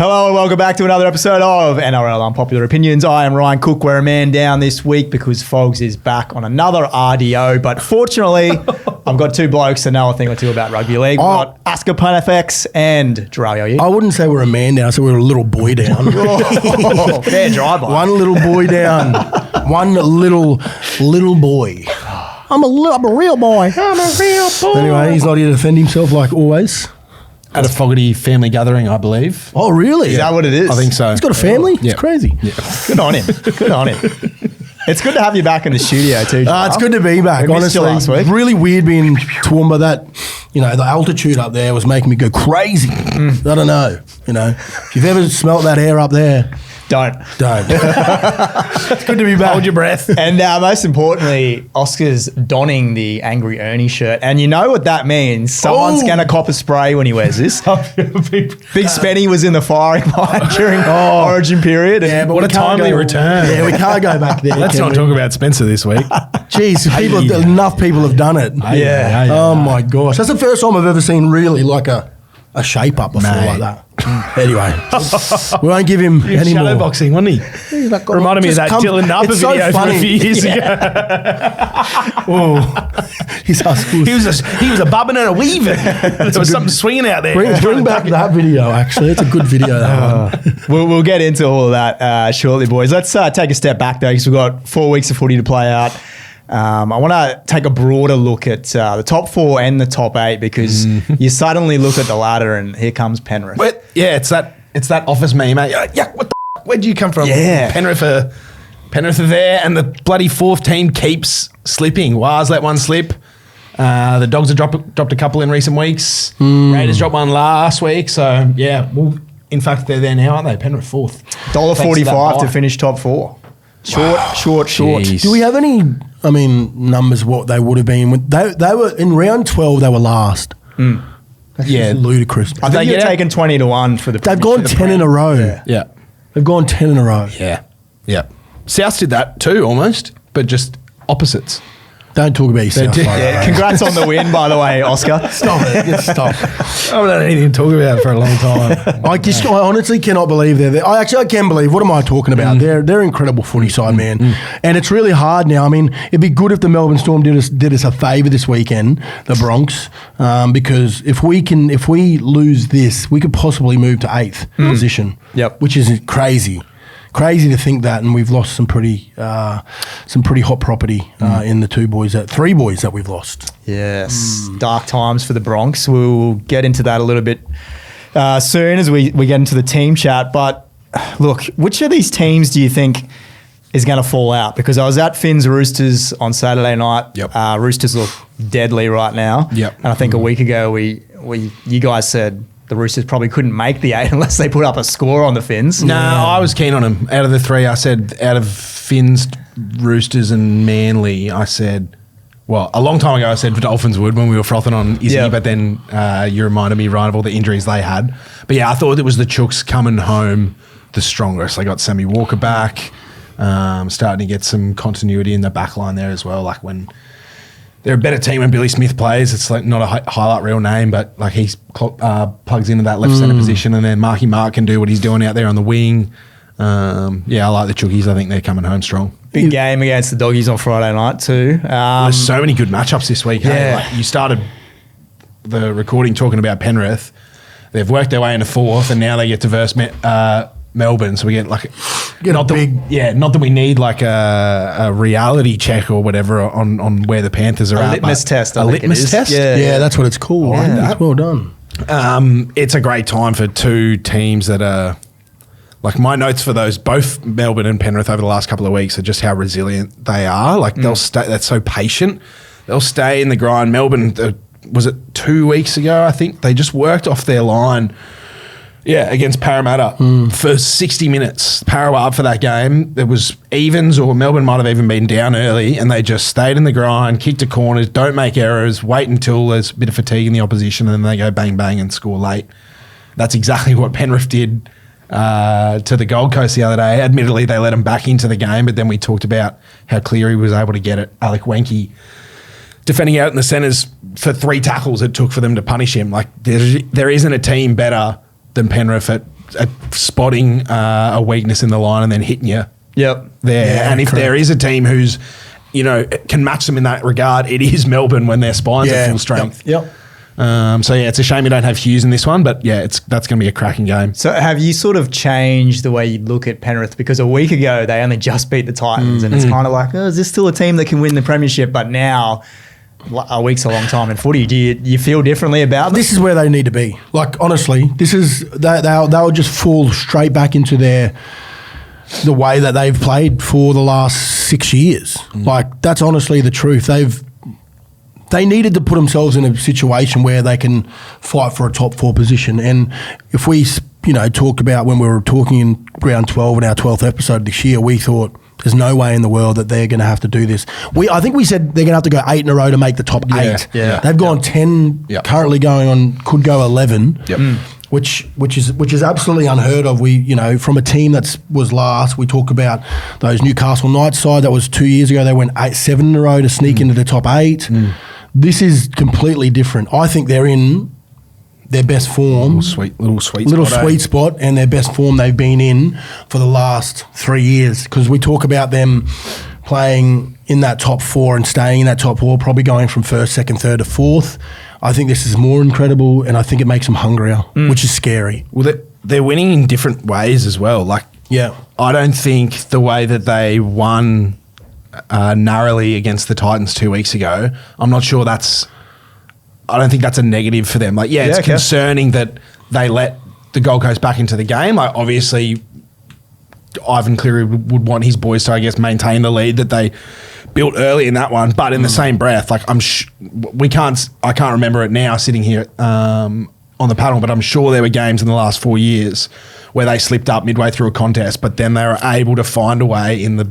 Hello and welcome back to another episode of NRL Unpopular Opinions. I am Ryan Cook. We're a man down this week because Fogs is back on another RDO. But fortunately, I've got two blokes that know a thing or two about rugby league. We've got Asker FX and Jharal. I wouldn't say we're a man down, so we're a little boy down. Oh, fair drive-by. One little boy down. One little boy. I'm a real boy. I'm a real boy. Anyway, he's not here to defend himself like always. At a Fogarty family gathering, I believe. Oh, really? Is that what it is? I think so. He's got a family? Yeah. It's crazy. Yeah. Good on him. Good on him. It's good to have you back in the studio too, Jharal. It's good to be back, We missed you honestly. last week. Really weird being Toowoomba. That, the altitude up there was making me go crazy. I don't know. If you've ever smelt that air up there, Don't. it's good to be back. Hold your breath. And most importantly, Oscar's donning the Angry Ernie shirt. And you know what that means. Someone's going to cop a spray when he wears this. Big Spenny was in the firing line during Origin period. Yeah, but What we a can't timely go- return. Yeah, we can't go back there. Let's can not we? talk about Spencer this week. Jeez, enough people have done it. Yeah. Oh my gosh, that's the first time I've ever seen really like a shape up before Mate. like that. Anyway, we won't give him any more. Shadowboxing, wasn't he? Reminded me of that Dylan Napa It's so video from a funny. few years ago. He's He was a bubbing and a weaving. There was something swinging out there. Bring back that video. Actually, it's a good video. That one. We'll get into all of that shortly, boys. Let's take a step back, though, because we've got 4 weeks of footy to play out. I want to take a broader look at the top four and the top eight because you suddenly look at the ladder and here comes Penrith. But yeah, it's that office meme, mate. Yeah, what the f***? Where'd you come from? Yeah. Penrith are there, and the bloody fourth team keeps slipping. Wahs let one slip. The Dogs have dropped a couple in recent weeks. Raiders dropped one last week. So, yeah, well, in fact, they're there now, aren't they? Penrith fourth. $1.45 to finish top four. Short. Jeez. Do we have any? Numbers what they would have been. They were in round 12. They were last. That's Yeah. just ludicrous. I think you're taking 20 to 1 for the. They've gone 10 in a row. Yeah. They've gone 10 in a row. Yeah. Souths did that too, almost, but just opposites. Don't talk about yourself. did. like that. Yeah, congrats on the win, by the way, Oscar. Stop it. Just stop. I haven't had anything to talk about for a long time. I honestly cannot believe they're there. I can believe. What am I talking about? They're incredible footy side, man. And it's really hard now. It'd be good if the Melbourne Storm did us a favour this weekend, the Bronx, because if we lose this, we could possibly move to 8th position. Yep. Which is crazy. Crazy to think that, and we've lost some pretty hot property in the three boys that we've lost. Yes, dark times for the Bronx. We'll get into that a little bit soon as we get into the team chat. But look, which of these teams do you think is going to fall out? Because I was at Finn's Roosters on Saturday night. Yep. Roosters look deadly right now. Yep. And I think a week ago you guys said the Roosters probably couldn't make the 8 unless they put up a score on the Finns. No, I was keen on them. Out of the three, I said out of Finns, Roosters and Manly, I said, well, a long time ago I said Dolphins would when we were frothing on Izzy, Yeah. but then you reminded me, Ryan, of all the injuries they had. But yeah, I thought it was the Chooks coming home the strongest. They got Sammy Walker back, starting to get some continuity in the back line there as well. Like when they're a better team when Billy Smith plays. It's like not a highlight reel name, but like he plugs into that left centre position, and then Marky Mark can do what he's doing out there on the wing. I like the Chookies. I think they're coming home strong. Big game against the Doggies on Friday night too. There's so many good matchups this week. Hey? Yeah. Like you started the recording talking about Penrith. They've worked their way into fourth, and now they get to verse Melbourne. So we get like not that we need like a reality check or whatever on where the Panthers are at. Litmus test. A litmus test. Yeah, that's what it's called. like that. It's well done. It's a great time for two teams that are like my notes for those, both Melbourne and Penrith over the last couple of weeks are just how resilient they are. Like they'll stay, that's so patient. They'll stay in the grind. Melbourne, was it 2 weeks ago, I think? They just worked off their line. Yeah, against Parramatta for 60 minutes. Para were up for that game. There was evens, or Melbourne might have even been down early, and they just stayed in the grind, kicked to corners, don't make errors, wait until there's a bit of fatigue in the opposition, and then they go bang, bang and score late. That's exactly what Penrith did to the Gold Coast the other day. Admittedly, they let him back into the game, but then we talked about how Cleary was able to get it. Alec Wenke defending out in the centres for 3 tackles it took for them to punish him. Like there isn't a team better than Penrith at at spotting a weakness in the line and then hitting you Yep. there. Yeah, And if correct. there is a team who's, can match them in that regard, it is Melbourne when their spines are full strength. Yep. So it's a shame we don't have Hughes in this one, but that's going to be a cracking game. So have you sort of changed the way you look at Penrith? Because a week ago, they only just beat the Titans, and it's kind of like, is this still a team that can win the premiership? But now, a week's a long time in footy. Do you feel differently about them? This is where they need to be. Like, honestly, they'll just fall straight back into the way that they've played for the last 6 years. Like, that's honestly the truth. They needed to put themselves in a situation where they can fight for a top 4 position. And if we, talk about when we were talking in round 12 in our 12th episode this year, we thought there's no way in the world that they're going to have to do this. I think we said they're going to have to go 8 in a row to make the top 8. Yeah. They've gone 10, Yep. currently going on, could go 11. Yep. Which is absolutely unheard of. We, from a team that was last, we talk about those Newcastle Knights side that was 2 years ago. They went 7 in a row to sneak into the top 8. This is completely different. I think they're in their best form, Little sweet spot, and their best form they've been in for the last 3 years. Because we talk about them playing in that top 4 and staying in that top 4, probably going from first, second, third to fourth. I think this is more incredible, and I think it makes them hungrier, which is scary. Well, they're winning in different ways as well. Like, Yeah. I don't think the way that they won narrowly against the Titans 2 weeks ago, I don't think that's a negative for them. Like, it's concerning that they let the Gold Coast back into the game. Like, obviously, Ivan Cleary would want his boys to, I guess, maintain the lead that they built early in that one. But in the same breath, like, I can't remember it now sitting here on the panel, but I'm sure there were games in the last 4 years where they slipped up midway through a contest, but then they were able to find a way in the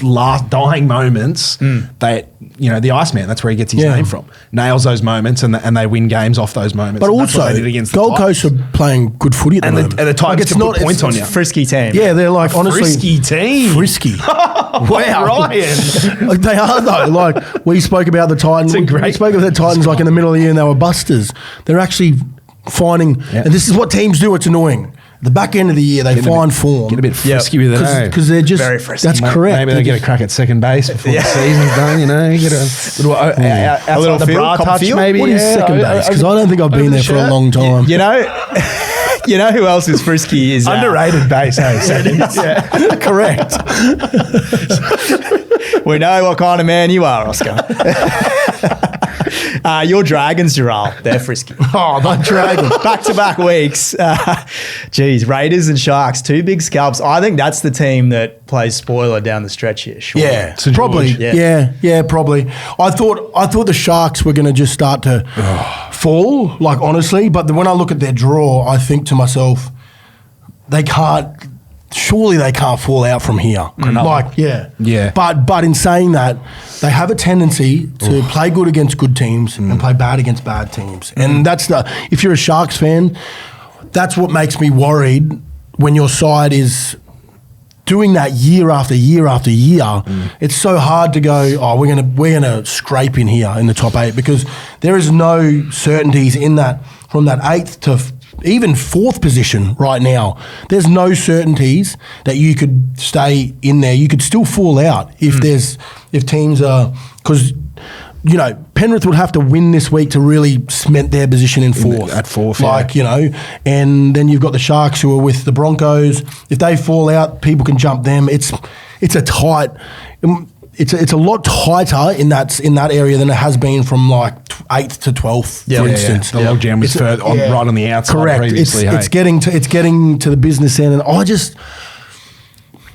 last dying moments. The Iceman, that's where he gets his name from, nails those moments, and they win games off those moments. But And that's what also, they did against the Gold Titans. Coast are playing good footy at the moment. And the Titans can put points on you. Frisky team. Yeah, they're like, honestly... Frisky team. Frisky. Wow, Ryan. Like, they are, though. Like, we spoke about the Titans. It's a great We spoke about the Titans like in the middle of the year and they were busters. They're actually finding... Yeah. And this is what teams do. It's annoying. The back end of the year, they find form. Get a bit frisky with it. Because they're just... Very frisky. That's correct. Maybe they get a crack at second base before the season's done. You get a little outside little the feel, bra cop touch, feel? maybe. What is second base? Because I don't think I've been there for a long time. You know who else is frisky is Underrated base, hey, second. Yeah. Correct. We know what kind of man you are, Oscar. Your Dragons, Jharal, they're frisky. Oh, the Dragon. Back-to-back weeks. Raiders and Sharks, 2 big scalps. I think that's the team that plays spoiler down the stretch here. Sure. Yeah, St. probably. George. Yeah, probably. I thought the Sharks were going to just start to fall, like, honestly. But when I look at their draw, I think to myself, surely they can't fall out from here. Like, Yeah. But in saying that, they have a tendency to play good against good teams and play bad against bad teams. And if you're a Sharks fan, that's what makes me worried when your side is doing that year after year after year. It's so hard to go, we're gonna scrape in here in the top 8, because there is no certainties in that from that 8th to even 4th position right now. There's no certainties that you could stay in there. You could still fall out if teams are, because Penrith would have to win this week to really cement their position in 4th. At 4th, and then you've got the Sharks who are with the Broncos. If they fall out, people can jump them. It's a tight. It's a lot tighter in that area than it has been from like 8th to 12th, for instance. The logjam was further right on the outside. Correct. Previously. It's getting to the business end,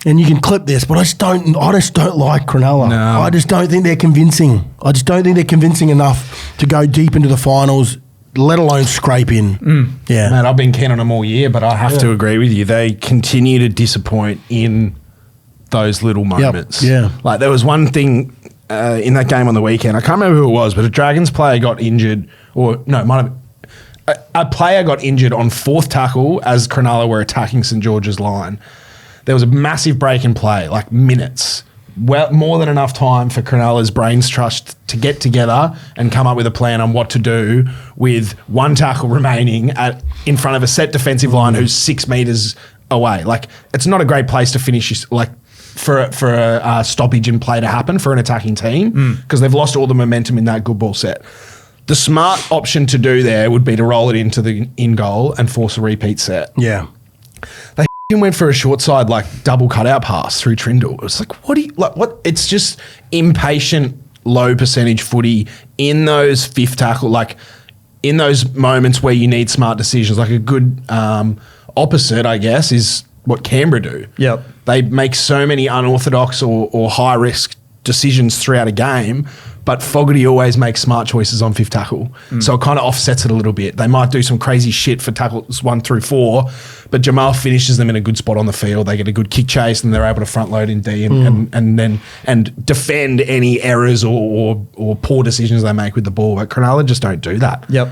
and you can clip this, but I just don't like Cronulla. No. I just don't think they're convincing. I just don't think they're convincing enough to go deep into the finals, let alone scrape in. Yeah, Man, I've been keen on them all year, but I have to agree with you. They continue to disappoint in those little moments. Yeah. Like, there was one thing in that game on the weekend. I can't remember who it was, but a Dragons player got injured, a player got injured on 4th tackle as Cronulla were attacking St. George's line. There was a massive break in play, like minutes. more than enough time for Cronulla's brains trust to get together and come up with a plan on what to do with one tackle remaining in front of a set defensive line who's 6 metres away. Like, it's not a great place to finish, like, for a stoppage in play to happen for an attacking team because they've lost all the momentum in that good ball set. The smart option to do there would be to roll it into the in goal and force a repeat set. Yeah. They went for a short side, like, double cutout pass through Trindle. It was like, what? It's just impatient, low percentage footy in those fifth tackle, like in those moments where you need smart decisions. Like a good opposite, I guess, is what Canberra do. Yep. They make so many unorthodox or high risk decisions throughout a game, but Fogarty always makes smart choices on fifth tackle. So it kind of offsets it a little bit. They might do some crazy shit for tackles 1 through 4, but Jharal finishes them in a good spot on the field. They get a good kick chase and they're able to front load in D and defend any errors or poor decisions they make with the ball. But Cronulla just don't do that. Yep.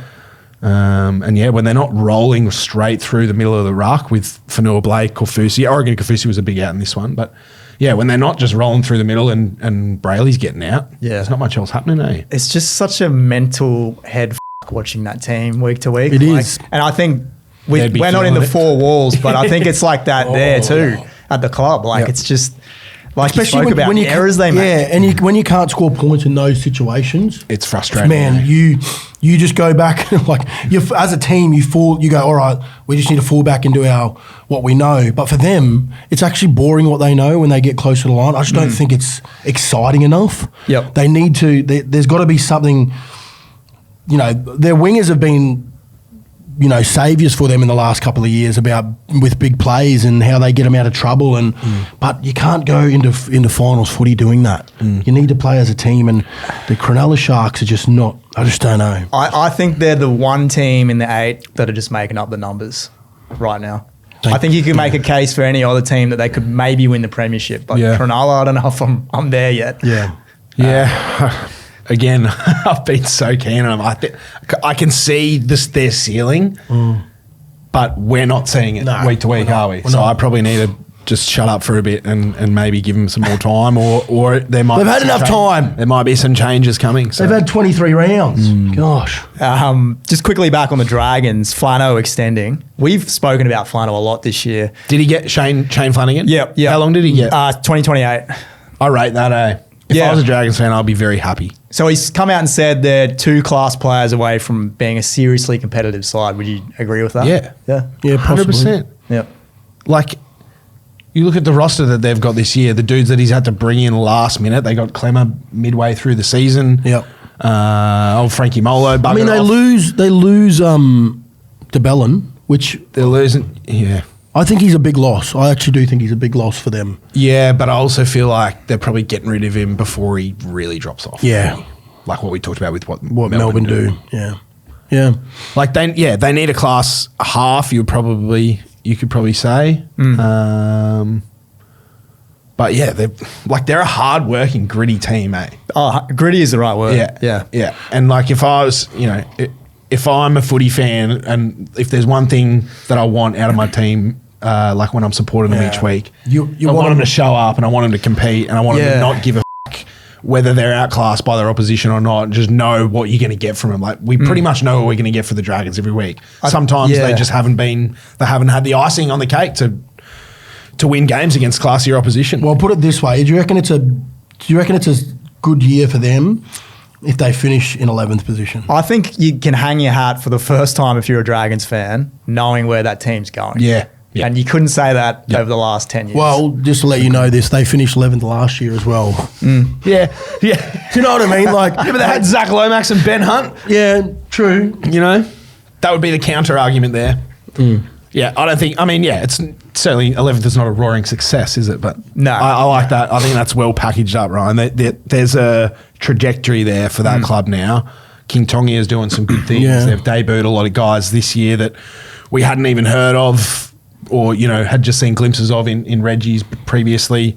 And yeah, when they're not rolling straight through the middle of the ruck with Fanua Blake, Kaufusi. I reckon Kaufusi was a big out in this one, but yeah, when they're not just rolling through the middle and Brayley's getting out, there's not much else happening, eh? It's just such a mental head watching that team week to week. It is. And I think we're not in the four walls, but I think it's like that there too at the club. Like it's just like especially you spoke about the errors they make. Yeah, and when you can't score points in those situations, it's frustrating. Man, you just go back like as a team, you go, all right, we just need to fall back into what we know. But for them, it's actually boring what they know when they get closer to the line. I just don't think it's exciting enough. Yep. They need to. There's got to be something. You know, their wingers have been, you know, saviours for them in the last couple of years with big plays and how they get them out of trouble. But you can't go into finals footy doing that. You need to play as a team, and the Cronulla Sharks are just not. I just don't know. I think they're the one team in the 8 that are just making up the numbers right now. I think you could make a case for any other team that they could maybe win the premiership, but Cronulla, I don't know if I'm there yet. Yeah. Again, I've been so keen on them. I can see their ceiling, but we're not seeing it week to week, are we? So I probably need to just shut up for a bit and maybe give them some more time, or there might. They've had enough time. There might be some changes coming. So. They've had 23 rounds. Gosh. Just quickly back on the Dragons, Flano extending. We've spoken about Flano a lot this year. Did he get Shane Flanagan? Yep. How long did he get? 2028. I rate that, eh? If I was a Dragons fan, I'd be very happy. So he's come out and said they're 2 class players away from being a seriously competitive side. Would you agree with that? Yeah. Yeah, 100%. Yep. Like, you look at the roster that they've got this year, the dudes that he's had to bring in last minute. They got Clemmer midway through the season. Yep. Old Frankie Molo. I mean, they lose DeBellin, which they're losing. Yeah. I think he's a big loss. I actually do think he's a big loss for them. Yeah, but I also feel like they're probably getting rid of him before he really drops off. Yeah. Like what we talked about with what Melbourne do. Yeah. Like they need a class half, you could probably say. But yeah, they're a hard working, gritty team, eh? Oh, gritty is the right word. Yeah. And like if I was, if I'm a footy fan and if there's one thing that I want out of my team, like when I'm supporting them each week, I want them to show up and I want them to compete and I want them to not give a fuck whether they're outclassed by their opposition or not. Just know what you're going to get from them. Like we pretty much know what we're going to get for the Dragons every week. Sometimes they just haven't had the icing on the cake to win games against classier opposition. Well, put it this way: do you reckon it's a good year for them if they finish in 11th position? I think you can hang your hat for the first time if you're a Dragons fan, knowing where that team's going. Yeah. And you couldn't say that over the last 10 years. Well, just to let you know this, they finished 11th last year as well. Yeah. Do you know what I mean? Like, but they had Zach Lomax and Ben Hunt. Yeah, true. That would be the counter argument there. Yeah, I don't think. I mean, yeah, it's certainly 11th is not a roaring success, is it? But no, I like that. I think that's well packaged up, Ryan. There's a trajectory there for that club now. King Tongi is doing some good things. Yeah. They've debuted a lot of guys this year that we hadn't even heard of, or had just seen glimpses of in Reggie's previously,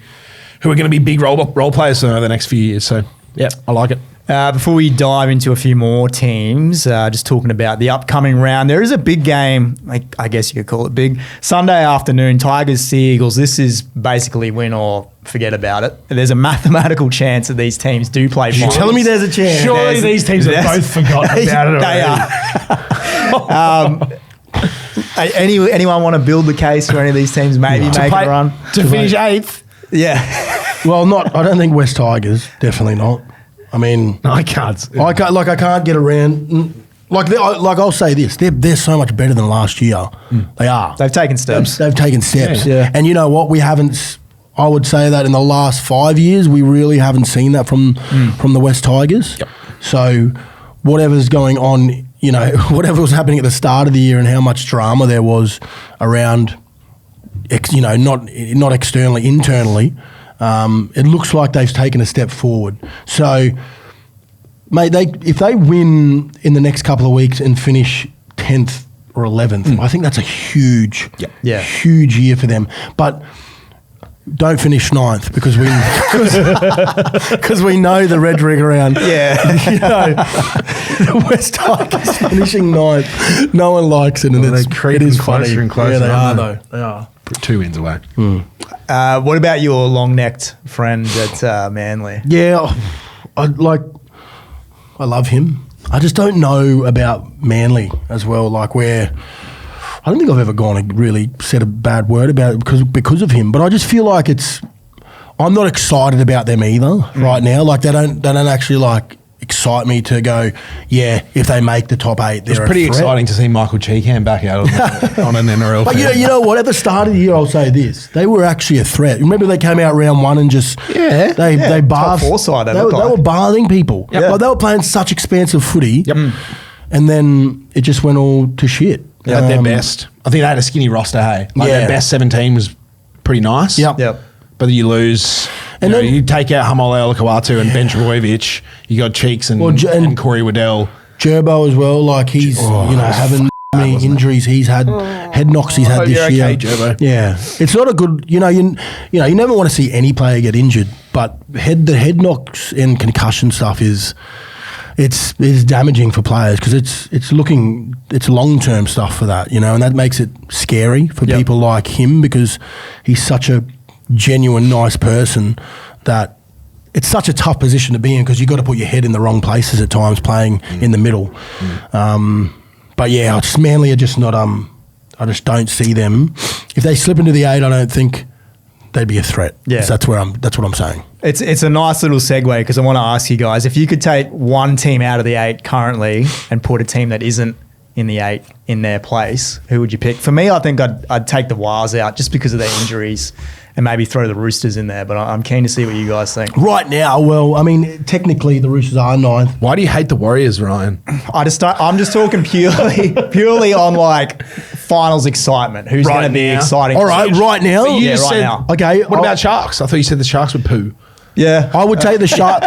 who are going to be big role players for the next few years. So yeah, I like it. Before we dive into a few more teams, just talking about the upcoming round, there is a big game, I guess you could call it big, Sunday afternoon, Tigers, Sea Eagles. This is basically win or forget about it. There's a mathematical chance that these teams do play finals. You're telling me there's a chance? Surely these teams have both forgotten about it already. They are. Anyone want to build the case for any of these teams maybe make a run? To finish 8th? Yeah. Well, I don't think West Tigers, definitely not. I mean, No, I can't. I can't get around. I'll say this: they're so much better than last year. They are. They've taken steps. They've taken steps. Yeah. And you know what? We haven't. I would say that in the last 5 years, we really haven't seen that from the West Tigers. Yep. So whatever's going on, whatever was happening at the start of the year and how much drama there was around, not externally, internally. It looks like they've taken a step forward. So, mate, if they win in the next couple of weeks and finish 10th or 11th, I think that's a huge year for them. But don't finish 9th because we know the rhetoric around. Yeah. The West Tigers finishing 9th. No one likes it, and it is funny. And closer, yeah, they are, aren't though. They are. 2 wins away. What about your long-necked friend at Manly? Yeah, I love him. I just don't know about Manly as well. I don't think I've ever gone and really said a bad word about it because of him. But I just feel like I'm not excited about them either right now. They don't actually excite me to go, yeah, if they make the top 8, they're It's pretty exciting to see Michael Cheekham back out on an NRL But field. you know what? At the start of the year, I'll say this: they were actually a threat. Remember, they came out round 1 and just they bathed. Top 4 side. They were bathing people. Yep. They were playing such expansive footy, and then it just went all to shit. At their best. I think they had a skinny roster, hey? Their best 17 was pretty nice. Yep. But then you lose. And then you take out Hamole Olakawatu and Ben Trbojevic. You got Cheeks and Corey Waddell. Gerbo as well. He's having many injuries he's had, head knocks he's had this year. Okay, Gerbo. Yeah, it's not a good. You never want to see any player get injured, but the head knocks and concussion stuff is. It's damaging for players because it's long-term stuff for that, and that makes it scary for people like him because he's such a genuine, nice person that it's such a tough position to be in because you've got to put your head in the wrong places at times playing in the middle. But yeah, Manly are just not. I just don't see them. If they slip into the 8, I don't think they'd be a threat. Yeah, so that's what I'm saying. It's a nice little segue because I want to ask you guys, if you could take one team out of the 8 currently and put a team that isn't in the 8 in their place, who would you pick? For me, I think I'd take the Wahs out just because of their injuries and maybe throw the Roosters in there. But I'm keen to see what you guys think. Right now, well, I mean, technically the Roosters are 9th. Why do you hate the Warriors, Ryan? I'm just talking purely on finals excitement. Who's going to be exciting? All right, right now. Right now. Okay. What about Sharks? I thought you said the Sharks would poo. Yeah, I would take the Sharks.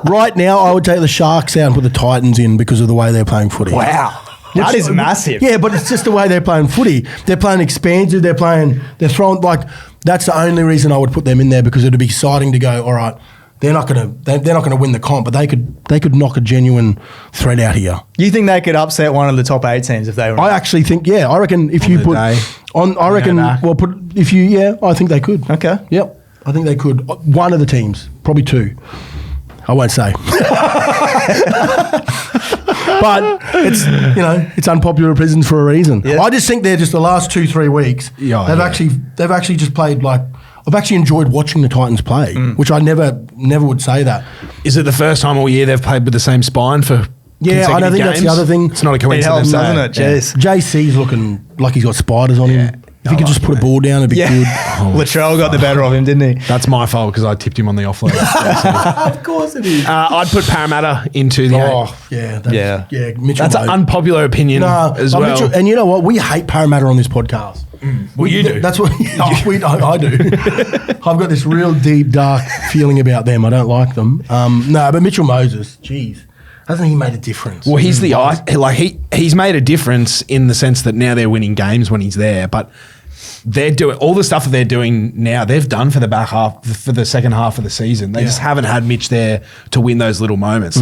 Right now, I would take the Sharks out and put the Titans in because of the way they're playing footy. Wow. That is massive. Yeah, but it's just the way they're playing footy. They're playing expansive. They're throwing that's the only reason I would put them in there because it'd be exciting to go. All right, they're not gonna win the comp, but they could knock a genuine threat out here. You think they could upset one of the top 8 teams if they were? I actually think I reckon if you put on, I think they could. Okay. Yep, I think they could. One of the teams, probably 2. I won't say. But it's unpopular opinions for a reason. Yeah. I just think they're just the last 2-3 weeks. They've actually just played I've actually enjoyed watching the Titans play, which I never would say that. Is it the first time all year they've played with the same spine for? Yeah, I don't think that's the other thing. It's not a coincidence, it helps, doesn't it? Jeez. JC's looking like he's got spiders on him. If he could just put a ball down, it'd be good. Latrell got the better of him, didn't he? That's my fault because I tipped him on the offload. Of course it is. I'd put Parramatta into the 8. Mitchell. That's an unpopular opinion as well. Mitchell, and you know what? We hate Parramatta on this podcast. Well, you do. That's what I do. I've got this real deep, dark feeling about them. I don't like them. But Mitchell Moses, geez. Hasn't he made a difference? Well, he's made a difference in the sense that now they're winning games when he's there, but they're doing all the stuff that they're doing now. They've done for the second half of the season. They just haven't had Mitch there to win those little moments.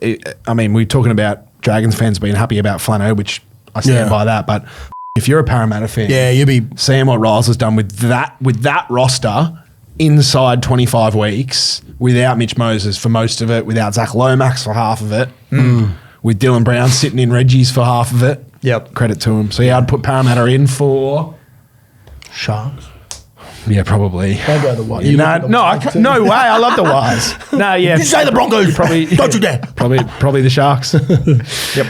We're talking about Dragons fans being happy about Flano, which I stand by that. But if you're a Parramatta fan, you'll be seeing what Riles has done with that roster inside 25 weeks without Mitch Moses for most of it, without Zach Lomax for half of it, with Dylan Brown sitting in Reggie's for half of it. Yep. Credit to him. So I'd put Parramatta in for Sharks. Yeah, probably. Don't go the Wahs. No way. I love the Wahs. No, yeah. You say the Broncos. Probably. Don't you dare. Probably the Sharks. Yep.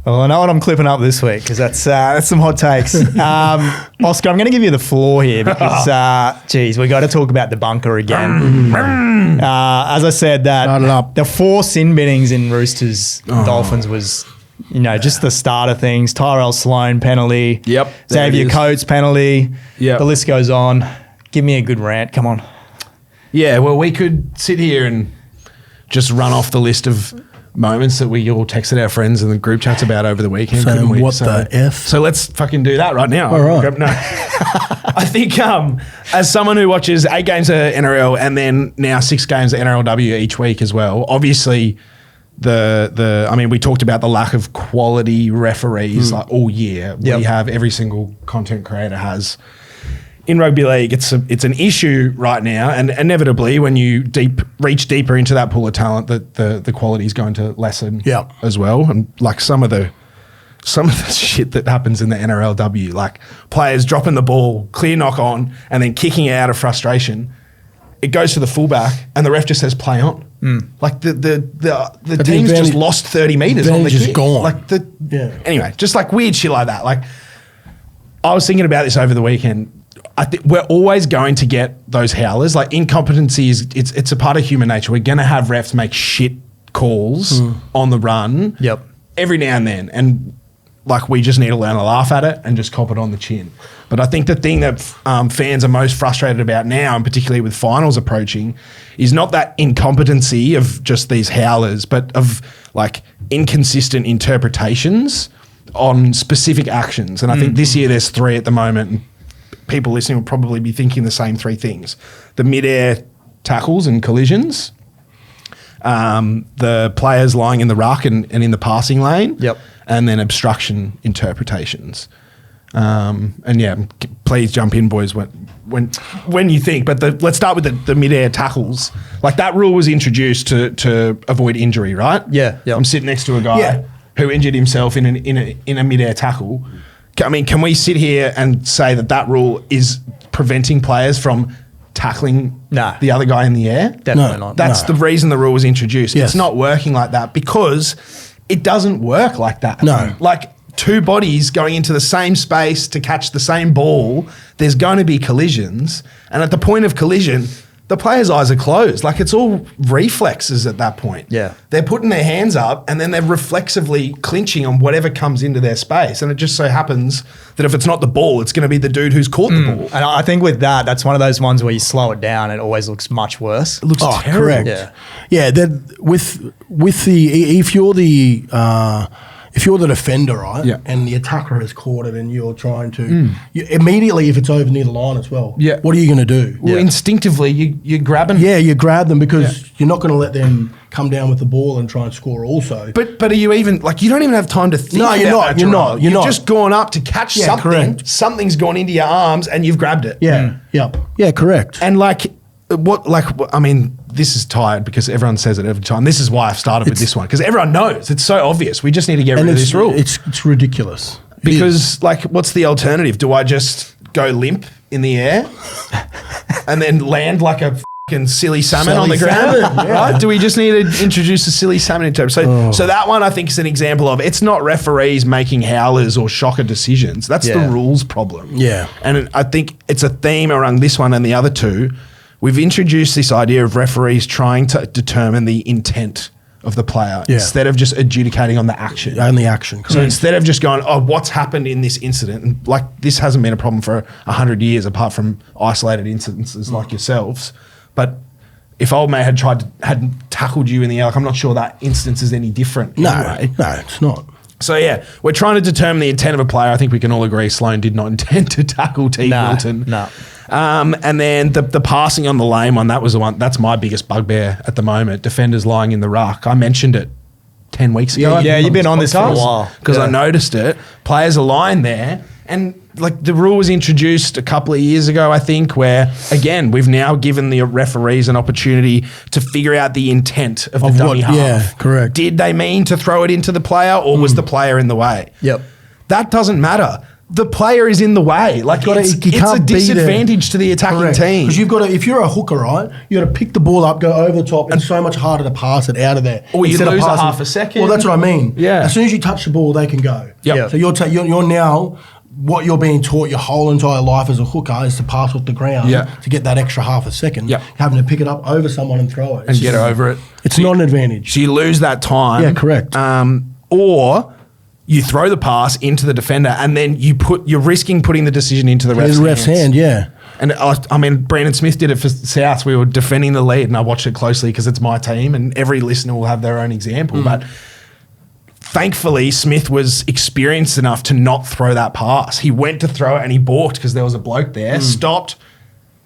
Well, I know what I'm clipping up this week because that's some hot takes. Oscar, I'm going to give you the floor here because, we got to talk about the bunker again. As I said, the 4 sin binnings in Roosters Dolphins was, just the start of things. Tyrell Sloan penalty. Yep. Xavier Coates penalty. Yep. The list goes on. Give me a good rant. Come on. Yeah, well, we could sit here and just run off the list of moments that we all texted our friends in the group chats about over the weekend. So couldn't we? what the F? So let's fucking do that right now. All right. No. I think as someone who watches 8 games of NRL and then now 6 games of NRLW each week as well, obviously we talked about the lack of quality referees like all year. Yep. We have every single content creator has. In rugby league, it's an issue right now, and inevitably, when you reach deeper into that pool of talent, the quality is going to lessen as well. And like some of the shit that happens in the NRLW, like players dropping the ball, clear knock on, and then kicking it out of frustration, it goes to the fullback, and the ref just says play on. Like the team's just lost 30 meters on the just kick. gone. Anyway, just like weird shit like that. Like I was thinking about this over the weekend. I think we're always going to get those howlers. Like incompetency it's a part of human nature. We're going to have refs make shit calls on the run every now and then. And like we just need to learn to laugh at it and just cop it on the chin. But I think the thing that fans are most frustrated about now, and particularly with finals approaching, is not that incompetency of just these howlers, but of like inconsistent interpretations on specific actions. And I think this year there's 3 at the moment, and people listening will probably be thinking the same 3 things: the mid-air tackles and collisions, the players lying in the ruck and in the passing lane, and then obstruction interpretations. Please jump in, boys, when you think. But let's start with the mid-air tackles. Like that rule was introduced to avoid injury, right? Yeah. I'm sitting next to a guy who injured himself in a mid-air tackle. I mean, can we sit here and say that rule is preventing players from tackling the other guy in the air? Definitely not. That's the reason the rule was introduced. Yes. It's not working like that because it doesn't work like that. No. Like 2 bodies going into the same space to catch the same ball, there's going to be collisions. And at the point of collision, the player's eyes are closed. Like it's all reflexes at that point. Yeah. They're putting their hands up and then they're reflexively clinching on whatever comes into their space. And it just so happens that if it's not the ball, it's going to be the dude who's caught the ball. And I think with that's one of those ones where you slow it down, it always looks much worse. It looks terrible. Correct. Yeah. That with if you're the defender, right, and the attacker has caught it and you're trying to, immediately if it's over near the line as well, what are you going to do? Well, instinctively, you're grabbing. Yeah, you grab them because you're not going to let them come down with the ball and try and score also. But are you even, like, you don't even have time to think about that. You're not. You've just gone up to catch something. Correct. Something's gone into your arms and you've grabbed it. Yeah, correct. And this is tired because everyone says it every time. This is why I've started with this one, because everyone knows. It's so obvious. We just need to get rid of this rule. It's ridiculous. Because, what's the alternative? Do I just go limp in the air and then land like a fucking silly salmon on the ground? Right? Do we just need to introduce a silly salmon interpretation? So that one, I think, is an example of it's not referees making howlers or shocker decisions. That's the rules problem. Yeah. And I think it's a theme around this one and the other 2. We've introduced this idea of referees trying to determine the intent of the player instead of just adjudicating on the action. On the action. So instead of just going, what's happened in this incident? And this hasn't been a problem for 100 years apart from isolated incidences like yourselves. But if old mate had tackled you in the air, I'm not sure that instance is any different. No, anyway. no, it's not. So, yeah, we're trying to determine the intent of a player. I think we can all agree Sloan did not intend to tackle T. Wilton. No. And then the passing on the lane one, that was the one. That's my biggest bugbear at the moment. Defenders lying in the ruck. I mentioned it 10 weeks ago. Yeah, you've been on this for a while. Because I noticed it. Players are lying there. And like the rule was introduced a couple of years ago, I think, where again we've now given the referees an opportunity to figure out the intent of the dummy half. Yeah, correct. Did they mean to throw it into the player, or was the player in the way? Yep. That doesn't matter. The player is in the way. Like it's a disadvantage to the attacking team. Because you've got to, if you're a hooker, right, you got to pick the ball up, go over the top, and it's so much harder to pass it out of there. Or you lose passing, half a second. Well, that's what I mean. Yeah. As soon as you touch the ball, they can go. Yep. So you're now. What you're being taught your whole entire life as a hooker is to pass off the ground to get that extra half a second. Yep. Having to pick it up over someone and throw it. And get over it. It's not an advantage. So you lose that time. Yeah, correct. Or you throw the pass into the defender and then you're risking putting the decision into the ref's hand. Yeah. And I mean, Brandon Smith did it for South. We were defending the lead and I watched it closely because it's my team and every listener will have their own example. But thankfully, Smith was experienced enough to not throw that pass. He went to throw it and he balked because there was a bloke there, stopped,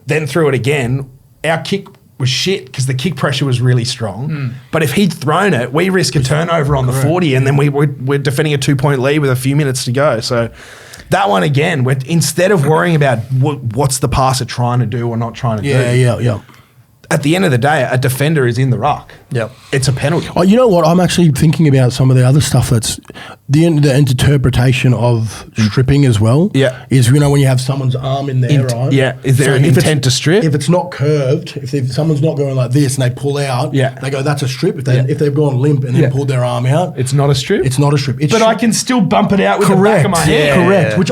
then threw it again. Our kick was shit because the kick pressure was really strong. But if he'd thrown it, we risk a turnover on the 40 and then we're defending a 2-point lead with a few minutes to go. So that one again, instead of worrying about what's the passer trying to do or not trying to do. Yeah. At the end of the day, a defender is in the ruck. Yep. It's a penalty. Oh, you know what? I'm actually thinking about some of the other stuff that's the interpretation of stripping as well. Yeah. Is, when you have someone's arm in there, right? Yeah. Is there an intent to strip? If it's not curved, if someone's not going like this and they pull out, they go, that's a strip. If they've gone limp and then pulled their arm out. It's not a strip? It's not a strip. But I can still bump it out with the back of my hand. Correct. Which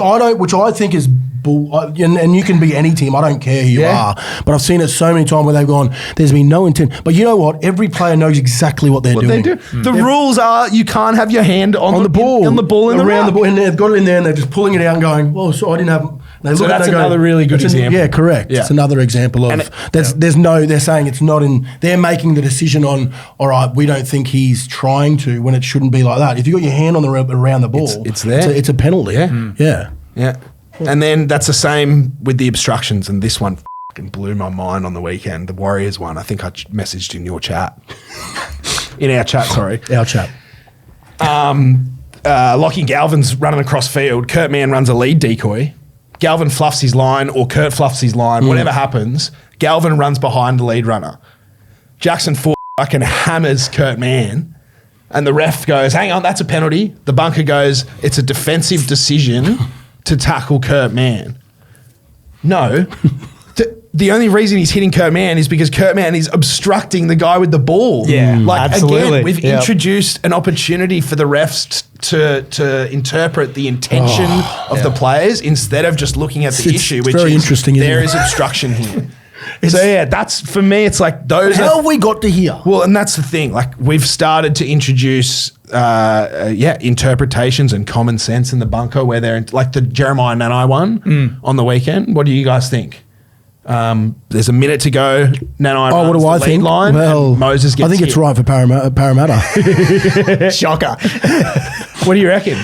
I think is bull. And you can be any team. I don't care who you are. But I've seen it so many times where they've gone, there's been no intent. But you know what? Every player knows exactly what they're doing. They do. The rules are you can't have your hand on the ball. On the ball in around the the ball. And they've got it in there and they're just pulling it out and going, well, so I didn't have... So that's another really good example. Yeah, correct. Yeah. It's another example of... they're saying it's not in... They're making the decision on, all right, we don't think he's trying to, when it shouldn't be like that. If you got your hand on around the ball... It's there. It's a penalty. Yeah. And then that's the same with the obstructions, and this one fucking blew my mind on the weekend. The Warriors one, I think I messaged in your chat. In our chat, sorry. Our chat. Lockie Galvin's running across field. Kurt Mann runs a lead decoy. Galvin fluffs his line or Kurt fluffs his line. Whatever happens, Galvin runs behind the lead runner. Jackson fucking hammers Kurt Mann. And the ref goes, hang on, that's a penalty. The bunker goes, it's a defensive decision to tackle Kurt Mann. No. The only reason he's hitting Kurt Mann is because Kurt Mann is obstructing the guy with the ball. Yeah, like absolutely. Again, we've introduced an opportunity for the refs to interpret the intention of the players instead of just looking at the issue, which very is interesting, there is obstruction here. So yeah, that's for me. It's like those. How have we got to here? Well, and that's the thing. Like we've started to introduce, interpretations and common sense in the bunker where they're like the Jeremiah Nanai one on the weekend. What do you guys think? There's a minute to go. Nanai runs what do the I lead think? line. Well, Moses gets I think it's right for Parramatta. Shocker. What do you reckon?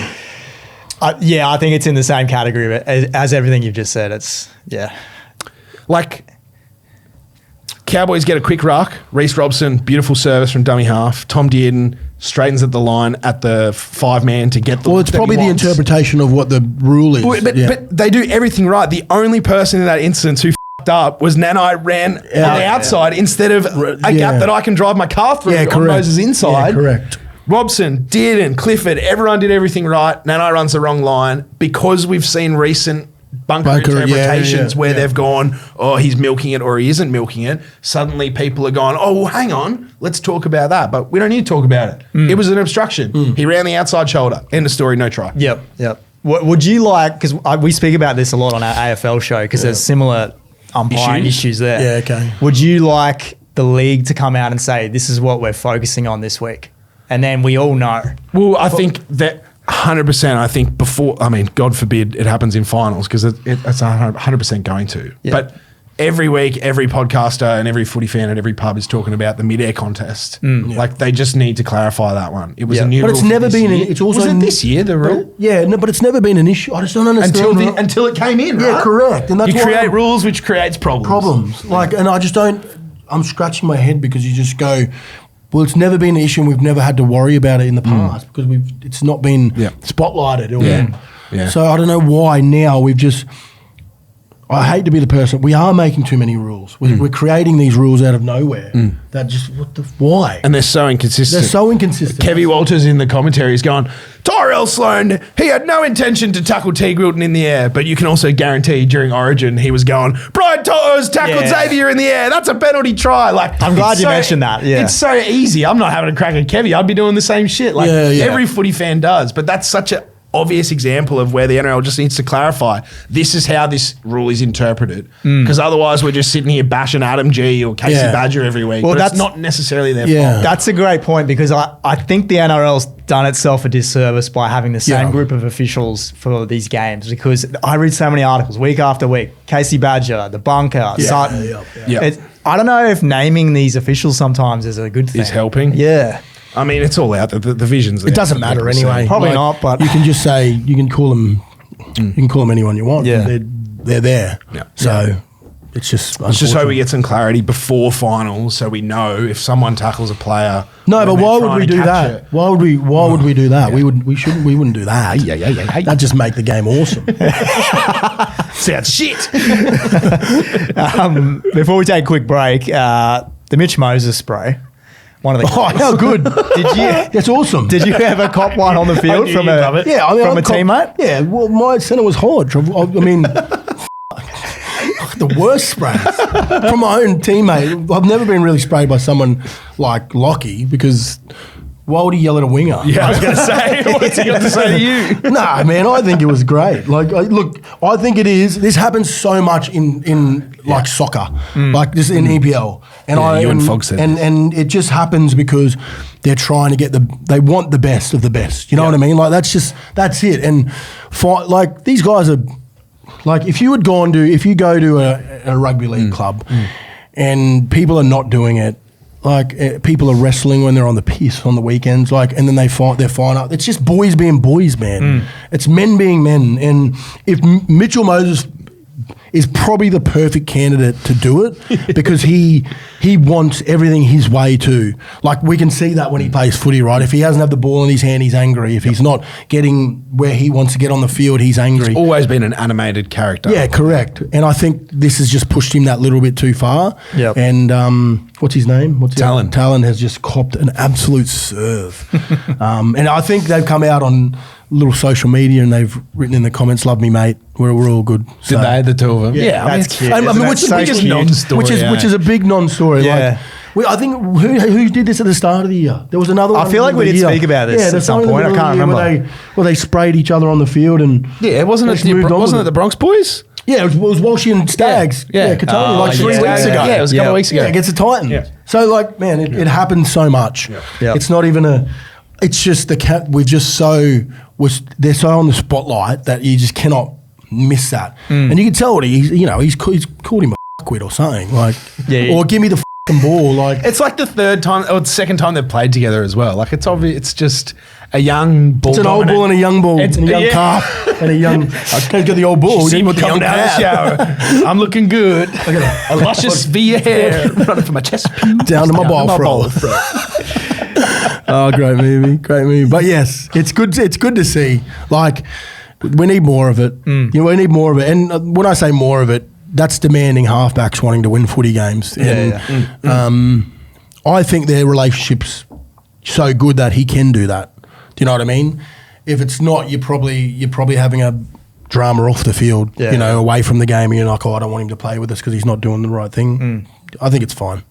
I think it's in the same category as everything you've just said. It's like Cowboys get a quick ruck. Reece Robson, beautiful service from dummy half. Tom Dearden straightens at the line at the 5-man to get the. Well, it's probably the interpretation of what the rule is. But they do everything right. The only person in that instance who fucked up was Nanai ran on the outside instead of a gap that I can drive my car through on Moses' inside. Yeah, correct. Robson, Dearden, Clifford, everyone did everything right. Nanai runs the wrong line because we've seen recent bunker interpretations where they've gone, oh, he's milking it or he isn't milking it. Suddenly people are going, oh, well, hang on, let's talk about that. But we don't need to talk about it. It was an obstruction. He ran the outside shoulder. End of story, no try. Yep. What would you like, because we speak about this a lot on our AFL show because there's similar umpiring issues there. Yeah, okay. Would you like the league to come out and say, this is what we're focusing on this week? And then we all know. Well, I think that 100%. I think before, I mean, God forbid it happens in finals because it's 100% going to. Yeah. But every week, every podcaster and every footy fan at every pub is talking about the mid-air contest. Like they just need to clarify that one. It was a new But rule it's for never this been. year. It's also was it this year the rule Yeah, no, but it's never been an issue. I just don't understand until it came in. Yeah, right? correct. And that's you why create rules, which creates problems. Like, and I just don't. I'm scratching my head because you just go, well, it's never been an issue, and we've never had to worry about it in the past because it's not been spotlighted. So I don't know why now we've just. I hate to be the person. We are making too many rules. We're creating these rules out of nowhere. That just why? And they're so inconsistent. They're so inconsistent. Kevy Walters in the commentary is going, Tyrell Sloan, he had no intention to tackle Teague Wilton in the air, but you can also guarantee during Origin he was going, Brian Torres tackled Xavier in the air. That's a penalty try. Like, I'm glad you mentioned that. Yeah. It's so easy. I'm not having a crack at Kevy. I'd be doing the same shit. Like every footy fan does. But that's such a obvious example of where the NRL just needs to clarify this is how this rule is interpreted, because otherwise we're just sitting here bashing Adam G or Casey Badger every week. Well, but that's it's not necessarily their fault. That's a great point because I think the NRL's done itself a disservice by having the same group of officials for these games, because I read so many articles week after week. Casey Badger, the bunker, Sutton. I don't know if naming these officials sometimes is a good thing. Is helping. Yeah. I mean, it's all out. The vision's there. It doesn't matter anyway. Probably not, but you can just say you can call them. You can call them anyone you want. Yeah. They're there. Yeah. So it's just. It's just so we get some clarity before finals, so we know if someone tackles a player. No, but when why they're would we trying to do capture that? Why would we? Why would we do that? We shouldn't. We wouldn't do that. That'd just make the game awesome. Sounds shit. Before we take a quick break, the Mitch Moses spray. One of the How good! Did you? That's awesome. Did you ever cop one on the field from a teammate? Yeah, well, my centre was Hodge. I mean, the worst sprays from my own teammate. I've never been really sprayed by someone like Lockie because why would he yell at a winger? Yeah, I was going to say, what's he got to say to you? Nah, man, I think it was great. Like, look, I think it is. This happens so much in like soccer, like this in EPL, and Fogg said and it just happens because they're trying to get they want the best of the best. You know what I mean? Like that's it. And like these guys are like if you go to a rugby league club and people are not doing it. Like people are wrestling when they're on the piss on the weekends, like, and then they're fine up. It's just boys being boys, man. It's men being men. And if Mitchell Moses is probably the perfect candidate to do it because he wants everything his way too. Like we can see that when he plays footy, right? If he doesn't have the ball in his hand, he's angry. If he's not getting where he wants to get on the field, he's angry. He's always been an animated character. Yeah, correct. And I think this has just pushed him that little bit too far. Yep. And what's his name? Talon. Talon has just copped an absolute serve. And I think they've come out on little social media and they've written in the comments, "Love me, mate. We're all good." Did they, the two of them? Yeah, that's cute. I mean, which is a big non-story. Yeah. Like, I think who did this at the start of the year? There was another one. I feel like we did speak about this at some point. I can't remember. Where they sprayed each other on the field and wasn't it the Bronx boys? Yeah, it was Walshy and Stags. Yeah. Katoni, like 3 weeks ago. Yeah, it was a couple of weeks ago. Yeah, against the Titans. Yeah. So, like, man, it happens so much. Yeah. It's not even it's just they're so on the spotlight that you just cannot miss that. And you can tell what he's called him a fuckwit or something. Like, or give me the fucking ball. Like, it's like the third time or the second time they've played together as well. Like, it's obvious. It's just a young ball. It's an old ball and a young ball. And a young calf and a young. I can't get the old ball. See me coming down the shower. I'm looking good. A luscious V hair running from my chest. Down to my ball throw. Oh, great movie. But yes, it's good to see. Like, we need more of it. We need more of it. And when I say more of it, that's demanding halfbacks wanting to win footy games. I think their relationship's so good that he can do that. Do you know what I mean? If it's not, you're probably having a drama off the field, away from the game, and you're like, I don't want him to play with us because he's not doing the right thing. I think it's fine.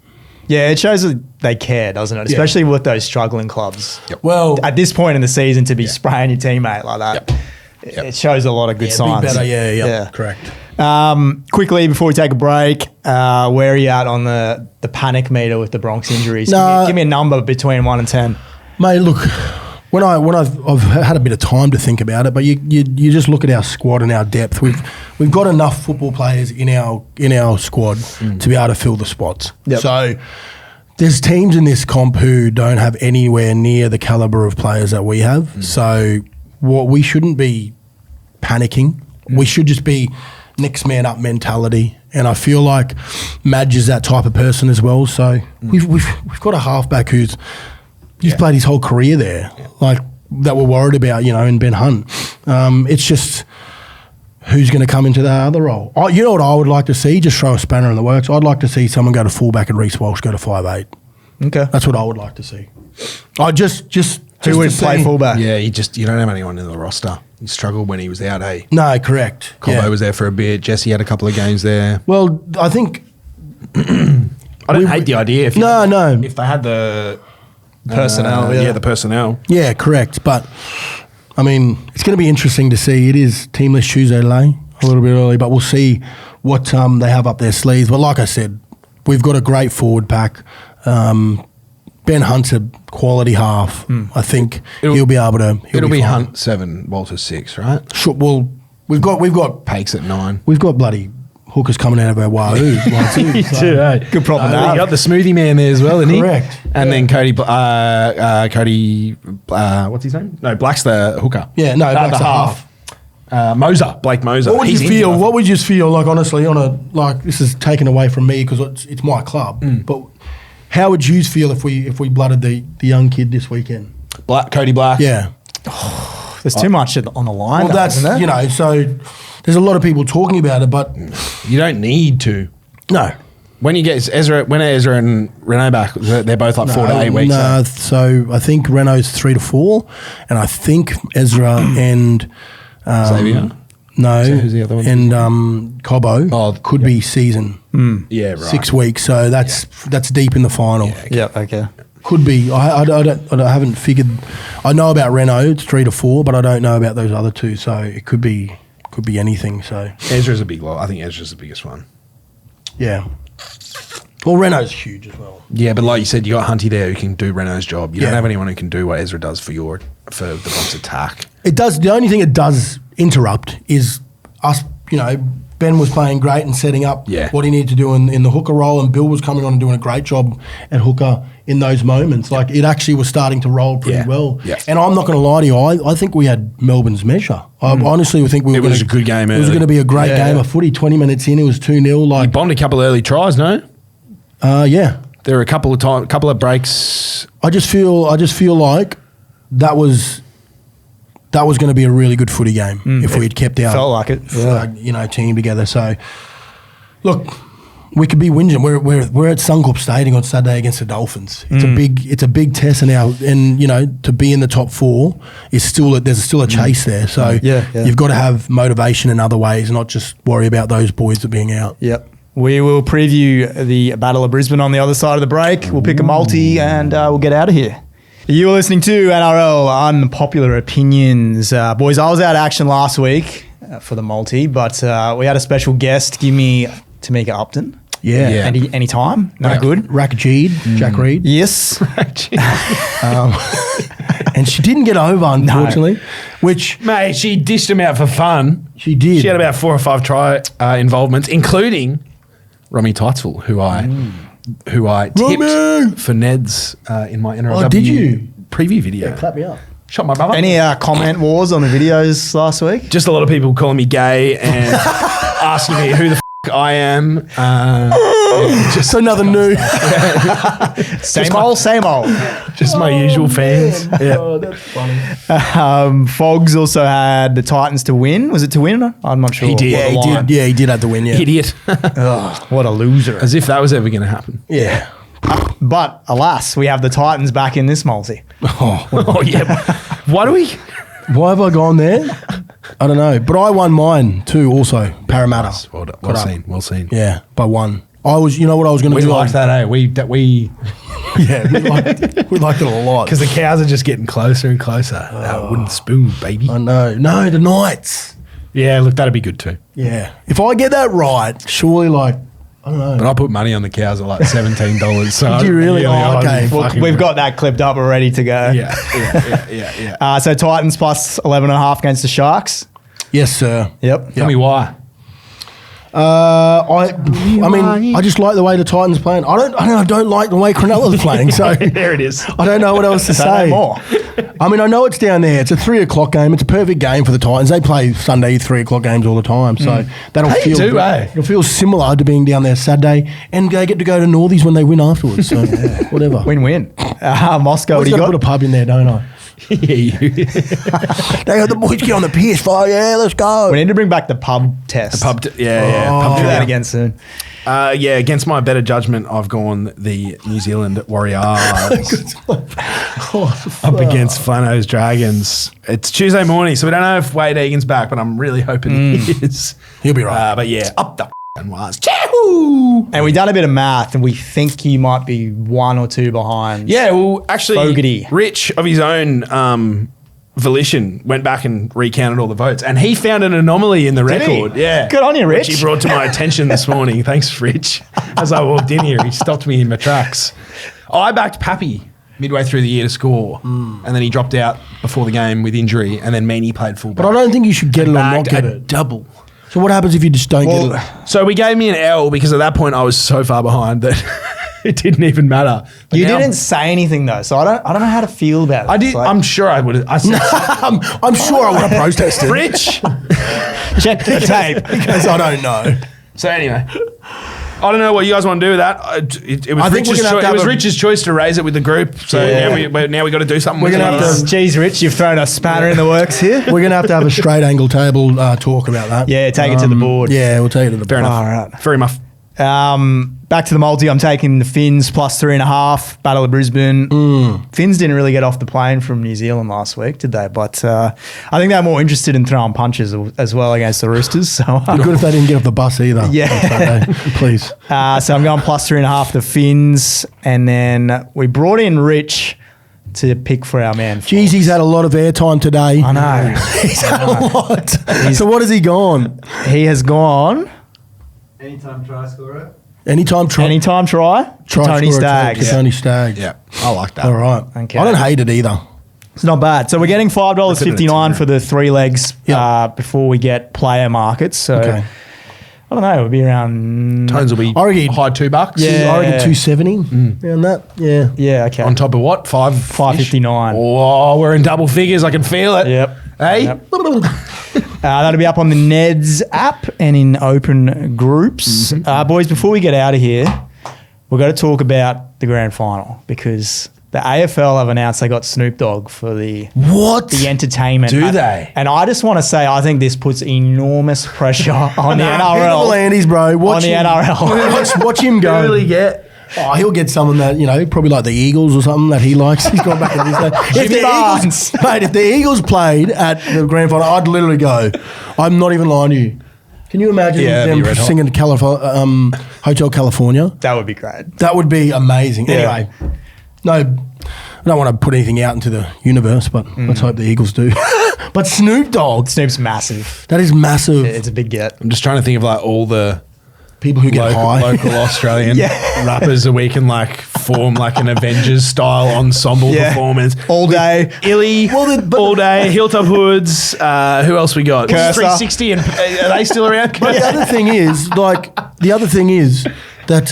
Yeah, it shows that they care, doesn't it? Especially with those struggling clubs. Yep. Well, at this point in the season, to be spraying your teammate like that, it shows a lot of good signs. Better, yeah, correct. Quickly, before we take a break, where are you at on the panic meter with the Bronx injuries? Nah, give me a number between 1 and 10. Mate, look, I've had a bit of time to think about it, but you just look at our squad and our depth. We've got enough football players in our squad to be able to fill the spots. Yep. So there's teams in this comp who don't have anywhere near the caliber of players that we have. So we shouldn't be panicking. We should just be next man up mentality. And I feel like Madge is that type of person as well. So we've got a halfback who's played his whole career there, like that we're worried about, in Ben Hunt. It's just who's going to come into that other role. You know what I would like to see? Just throw a spanner in the works. I'd like to see someone go to fullback and Reece Walsh go to 5'8". Okay. That's what I would like to see. I just Who would play fullback? Yeah, you don't have anyone in the roster. He struggled when he was out, hey? No, correct. Cobbo was there for a bit. Jesse had a couple of games there. Well, I think... I don't hate the idea. If they had the... Personnel, the personnel. Yeah, correct. But, I mean, it's going to be interesting to see. It is Teamless Tuesday today, a little bit early, but we'll see what they have up their sleeves. But like I said, we've got a great forward pack. Ben Hunt's a quality half. I think he'll be able to... It'll be fine. Hunt 7, Walters 6, right? Sure, well, we've got Pakes at 9. We've got bloody hookers coming out of our wahoo. Good problem to You have. got the smoothie man there as well, isn't he? Correct. And then Cody, what's his name? No, Black's the hooker. Yeah, no, Black's the the half. Moser, Blake Moser. What would He's you injured, feel? I think. What would you feel like? Honestly, this is taken away from me because it's my club. But how would you feel if we blooded the young kid this weekend? Cody Black. Yeah. There's too much on the line. Well, that's isn't there? so. There's a lot of people talking about it, but You don't need to. no. When you get Ezra and Renault back, they're both like 4 to 8 weeks. No, so I think Renault's 3 to 4, and I think Ezra and Xavier? No, So who's the other one? And Cobbo could be season Yeah, right. 6 weeks. So that's deep in the final. Yeah, okay. Could be. I haven't figured. I know about Renault. It's 3 to 4, but I don't know about those other two. So it could be anything. So Ezra's a big lot. I think Ezra's the biggest one. yeah. Well, Renault's huge as well. Yeah, but like you said, you got Hunty there who can do Renault's job. You Yeah. don't have anyone who can do what Ezra does for the Bronx attack. It does. The only thing it does interrupt is us. Ben was playing great and setting up what he needed to do in the hooker role, and Bill was coming on and doing a great job at hooker in those moments. Like it actually was starting to roll pretty well. Yeah. And I'm not going to lie to you, I think we had Melbourne's measure. I honestly think we were. It was a good game It was early. going to be a great game of footy. 20 minutes in, it was 2-0. He Like, bombed a couple of early tries, no? yeah. There were a couple of breaks. I just feel like that was going to be a really good footy game if we had kept our felt like it. team together. So, look, we could be whinging. We're at Suncorp Stadium on Saturday against the Dolphins. It's a big test and to be in the top 4 is there's still a chase there. So you've got to have motivation in other ways, not just worry about those boys that being out. Yep. We will preview the Battle of Brisbane on the other side of the break. We'll pick a multi and we'll get out of here. You were listening to NRL Unpopular Opinions. Boys, I was out of action last week for the multi, but we had a special guest. Give me Tamika Upton. Yeah. Any time? No good? Rakajeed, Jack Reed. Yes. And she didn't get over, unfortunately, which Mate, she dished him out for fun. she did. She had about 4 or 5 try involvements, including Romy Titesville, who I tipped Romy! for NEDS in my NRL Oh, did you? preview video. Clap me up. Shot my brother. Any comment wars on the videos last week? Just a lot of people calling me gay and asking me who the I am. Just another new. Same old. Just my usual fans. Yeah. Oh, that's funny. Fogs also had the Titans to win. Was it to win? I'm not sure. He did. Yeah, he did. Yeah, he did have to win. Yeah. Idiot. What a loser. As if that was ever going to happen. Yeah. But alas, we have the Titans back in this multi. Oh, yeah. Why do we? Why have I gone there? I don't know. But I won mine too, also. Parramatta. Well seen. Yeah, by 1. You know what I was going to We do? liked that, eh? We Yeah, we liked it a lot. because the cows are just getting closer and closer. That wooden spoon, baby. I know. No, the Knights. Yeah, look, that'd be good too. Yeah. If I get that right, surely I don't know. But I put money on the cows at like $17. So Did you really? Oh, okay. We've got that clipped up. We're ready to go. Yeah. So Titans plus 11.5 against the Sharks. Yes, sir. Yep. Tell me why. I mean, I just like the way the Titans playing. I don't like the way Cronulla's playing. So There it is. I don't know what else to say. more. I mean, I know it's down there. It's a 3:00 game. It's a perfect game for the Titans. They play Sunday 3:00 games all the time. So that'll They feel do, good. eh? It'll feel similar to being down there Saturday, and they get to go to Northies when they win afterwards. So whatever. Win-win. Moscow, what do you Got to got? put a pub in there, don't I? Yeah, you. They got the boys get on the PS5. Yeah, let's go. We need to bring back the pub test. Pub Do that again soon. Against my better judgment, I've gone the New Zealand Warriors up against Flano's Dragons. It's Tuesday morning, so we don't know if Wade Egan's back, but I'm really hoping he is. He'll be right. But yeah, up the Wahs. Choo! And we done a bit of math, and we think he might be 1 or 2 behind. Yeah, well, actually, Fogarty. Rich, of his own volition, went back and recounted all the votes, and he found an anomaly in the Did he? record. Yeah. Good on you, Rich. Which he brought to my attention this morning. Thanks, Rich. As I walked in here, he stopped me in my tracks. I backed Pappy midway through the year to score, and then he dropped out before the game with injury, and then Meany played fullback. But I don't think you should get it or not Bagged get a it. double. So what happens if you just don't get it? So we gave me an L because at that point I was so far behind that it didn't even matter. But You now- didn't say anything though, so I don't know how to feel about it. I did. It's like, I'm sure I would have. I said, I'm sure I would have protested. Rich. check the tape. Because I don't know. So anyway, I don't know what you guys want to do with that. It was I think Rich's we're gonna have choice. to It was have a- Rich's choice to raise it with the group. So Yeah. now we got to do something. We're with gonna it. have to- Jeez, Rich, you've thrown a spanner in the works here. We're going to have a straight angle table talk about that. Yeah, take it to the board. Yeah, we'll take it to the Fair board. enough. All right. Fair enough. Back to the multi. I'm taking the Finns plus 3.5. Battle of Brisbane. Finns didn't really get off the plane from New Zealand last week, did they? But I think they're more interested in throwing punches as well against the Roosters. So Be good if they didn't get off the bus either. Yeah. on Saturday. Please. so I'm going plus 3.5 the Finns, and then we brought in Rich to pick for our man. Jeez, he's had a lot of airtime today. I know. He's had a lot. So what has he gone? He has gone Anytime try scorer. Anytime try. anytime try to try Tony scorer, Staggs. to Tony Staggs. Yeah, I like that. All right. Okay. I don't hate it either. It's not bad. So we're getting $5.59 for the 3 legs Yeah. before we get player markets. So Okay. I don't know. It'll be around Tones will be I reckon- high $2. Yeah. I reckon 270 around that. Yeah. Yeah, okay. On top of what? 5.59. Oh, we're in double figures. I can feel it. Yep. Hey. Yep. That'll be up on the NEDS app and in open groups. Boys, before we get out of here, we've got to talk about the grand final because the AFL have announced they got Snoop Dogg for the What? entertainment. Do they? And I just want to say, I think this puts enormous pressure on the Hit the NRL. Landis, bro. Watch On the him. NRL. Watch him go. Really get. Oh, he'll get someone that, probably like the Eagles or something that he likes. He's gone back in this day. If Jimmy Barnes. If the Eagles played at the grand final, I'd literally go. I'm not even lying to you. Can you imagine Yeah, that'd them be red hot. singing Hotel California? That would be great. That would be amazing. Yeah. Anyway, no, I don't want to put anything out into the universe, but let's hope the Eagles do. But Snoop Dogg, Snoop's massive. that is massive. It's a big get. I'm just trying to think of like all the People who get high. local Australian Yeah. rappers that we can like form like an Avengers style ensemble Yeah. performance. All day. Illy, all day, Hilltop Hoods. Who else we got? Cursor. 360 and are they still around? But the other thing is, that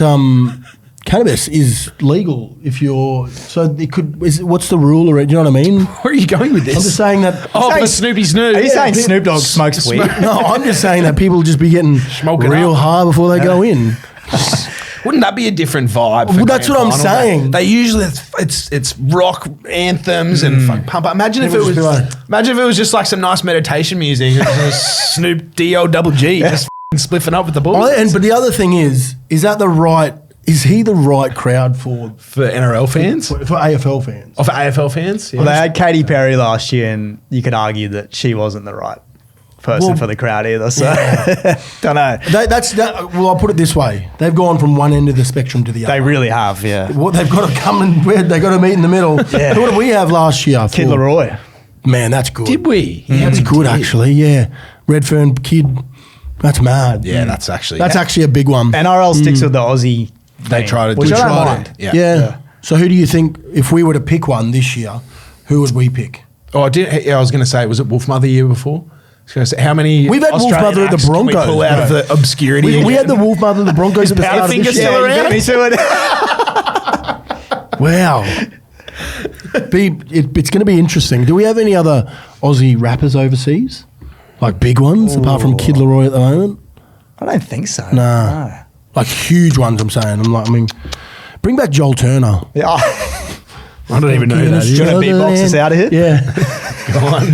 cannabis is legal if you're. So it could. What's the rule? Or do you know what I mean? Where are you going with this? I'm just saying that. Oh, saying- for Snoopy Snoop. Are you saying pe- Snoop Dogg smokes weed? No, I'm just saying that people just be getting Smoking real up. high before they go in. Wouldn't that be a different vibe? Well, that's what I'm saying. They usually it's rock anthems and fuck pump. Imagine if it People was just be imagine if it was just like some nice meditation music. It was just Snoop D-O double G just spliffing up with the boys. But the other thing is that the right? Is he the right crowd for NRL fans, for AFL fans? of AFL fans. Yeah. Well, they had Katy Perry last year, and you could argue that she wasn't the right person Well, for the crowd either. So, don't know. Well, I'll put it this way: they've gone from one end of the spectrum to the other. They really have, yeah. What they've got to come and they've got to meet in the middle. Yeah. What did we have last year? Kid Leroy. Man, that's good. Did we? That's good, actually. Yeah, Redfern kid. That's mad. Yeah, that's actually a big one. NRL sticks with the Aussie. They theme, try to which do I don't try mind. to- Yeah. Yeah. So who do you think, if we were to pick one this year, who would we pick? Oh, I was going to say, was it Wolfmother year before? I was gonna say, how many? We've had Australian Wolfmother at the acts can we Broncos, pull out of bro. the obscurity. We had again? the Wolfmother of the Broncos at the start of Powderfinger this still year. around? Me too. Wow. It's going to be interesting. Do we have any other Aussie rappers overseas? Like big ones, apart from Kid Leroy at the moment? I don't think so. Nah. No. Like huge ones, I'm saying. Bring back Joel Turner. Yeah. I don't even know who that is. Do you want to beatbox us out of here? Yeah. Go on.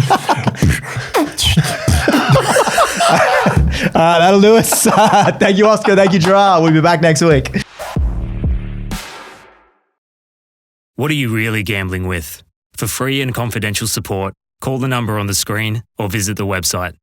That'll do us. Thank you, Oscar. Thank you, Jharal. We'll be back next week. What are you really gambling with? For free and confidential support, call the number on the screen or visit the website